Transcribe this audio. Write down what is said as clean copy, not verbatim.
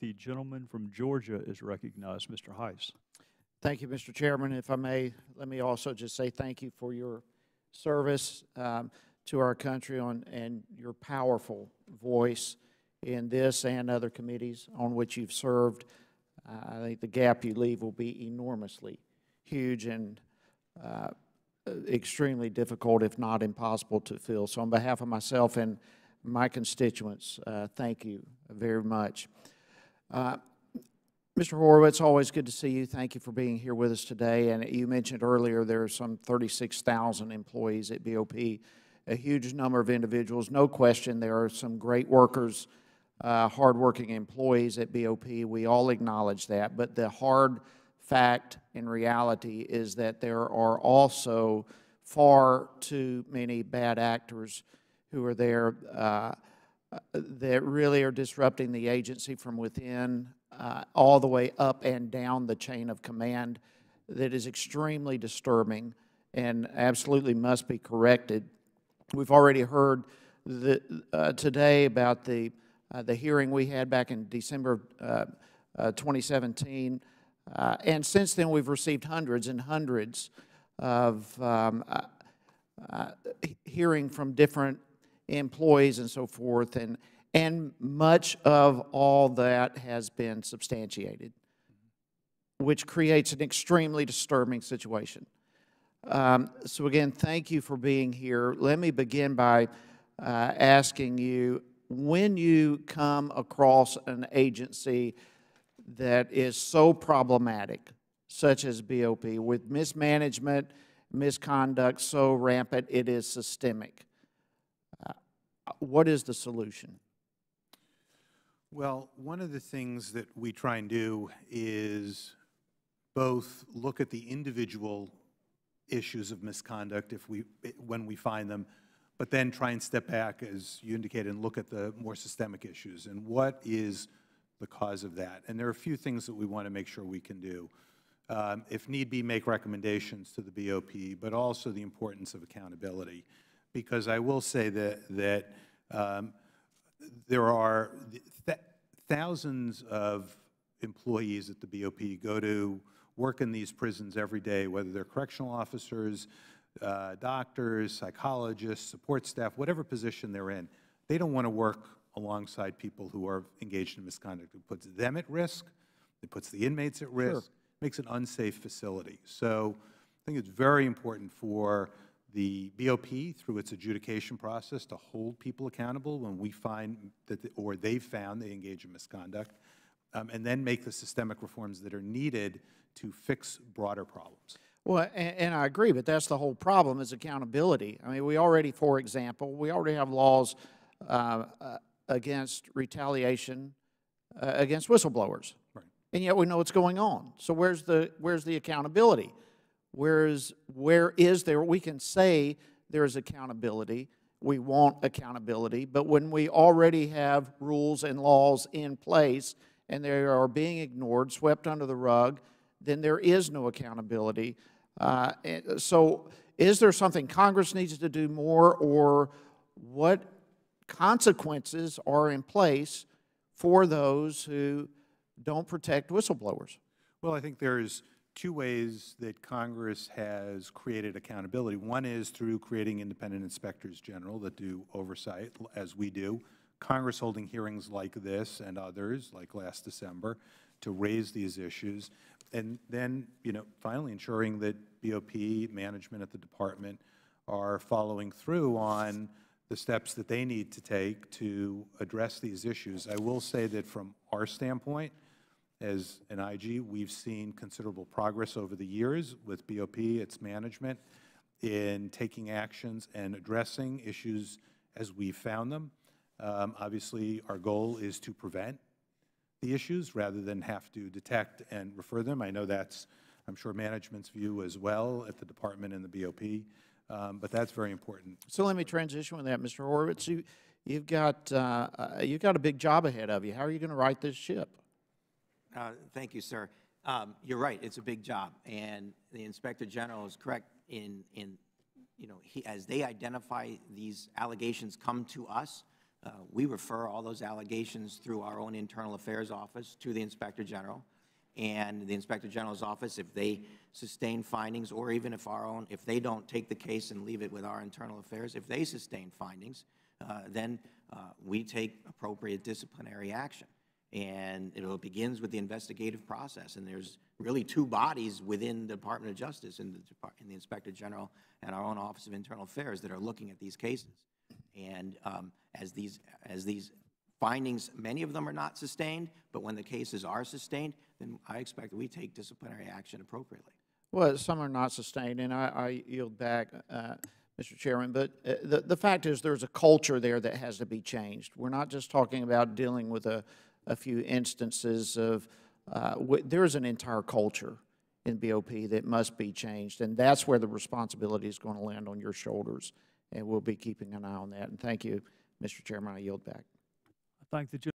The gentleman from Georgia is recognized, Mr. Hice. Thank you, Mr. Chairman. If I may, let me also just say thank you for your service to our country and your powerful voice in this and other committees on which you've served. I think the gap you leave will be enormously huge and extremely difficult, if not impossible, to fill. So on behalf of myself and my constituents, thank you very much. Mr. Horowitz, always good to see you. Thank you for being here with us today. And you mentioned earlier there are some 36,000 employees at BOP, a huge number of individuals. No question there are some great workers, hardworking employees at BOP. We all acknowledge that. But the hard fact and reality is that there are also far too many bad actors who are there that really are disrupting the agency from within, all the way up and down the chain of command. That is extremely disturbing and absolutely must be corrected. We've already heard today about the hearing we had back in December 2017, and since then we've received hundreds and hundreds of hearing from different employees and so forth, and much of all that has been substantiated, which creates an extremely disturbing situation. So again, thank you for being here. Let me begin by asking you, when you come across an agency that is so problematic, such as BOP, with mismanagement, misconduct so rampant it is systemic, what is the solution? Well, one of the things that we try and do is both look at the individual issues of misconduct when we find them, but then try and step back, as you indicated, and look at the more systemic issues and what is the cause of that. And there are a few things that we want to make sure we can do. If need be, make recommendations to the BOP, but also the importance of accountability. Because I will say that there are thousands of employees at the BOP go to work in these prisons every day, whether they're correctional officers, doctors, psychologists, support staff, whatever position they're in. They don't want to work alongside people who are engaged in misconduct. It puts them at risk. It puts the inmates at risk. Sure. Makes an unsafe facility. So I think it's very important for the BOP, through its adjudication process, to hold people accountable when we find that, or they've found they engage in misconduct, and then make the systemic reforms that are needed to fix broader problems. Well, and I agree, but that's the whole problem, is accountability. I mean, we already, for example, we already have laws against retaliation against whistleblowers, right, and yet we know what's going on. So where's the accountability? Where is there? We can say there is accountability. We want accountability, but when we already have rules and laws in place and they are being ignored, swept under the rug, then there is no accountability. So is there something Congress needs to do more, or what consequences are in place for those who don't protect whistleblowers? Well, I think there's two ways that Congress has created accountability. One is through creating independent inspectors general that do oversight, as we do. Congress holding hearings like this and others, like last December, to raise these issues. And then, finally ensuring that BOP management at the department are following through on the steps that they need to take to address these issues. I will say that from our standpoint, as an IG, we've seen considerable progress over the years with BOP, its management, in taking actions and addressing issues as we found them. Obviously, our goal is to prevent the issues rather than have to detect and refer them. I know that's, I'm sure, management's view as well at the department and the BOP, but that's very important. So let me transition with that, Mr. Horowitz. You've got a big job ahead of you. How are you going to right this ship? Thank you, sir. You're right. It's a big job, and the Inspector General is correct in as they identify these allegations come to us, we refer all those allegations through our own internal affairs office to the Inspector General. And the Inspector General's office, if they sustain findings, or even if they don't take the case and leave it with our internal affairs, if they sustain findings, then we take appropriate disciplinary action. And it begins with the investigative process. And there's really two bodies within the Department of Justice, in the Inspector General and our own Office of Internal Affairs, that are looking at these cases. And as these findings, many of them are not sustained, but when the cases are sustained, then I expect that we take disciplinary action appropriately. Well, some are not sustained, and I yield back, Mr. Chairman, but the fact is there's a culture there that has to be changed. We're not just talking about dealing with a few instances of, there's an entire culture in BOP that must be changed, and that's where the responsibility is going to land on your shoulders, and we'll be keeping an eye on that. And thank you, Mr. Chairman. I yield back. I thank the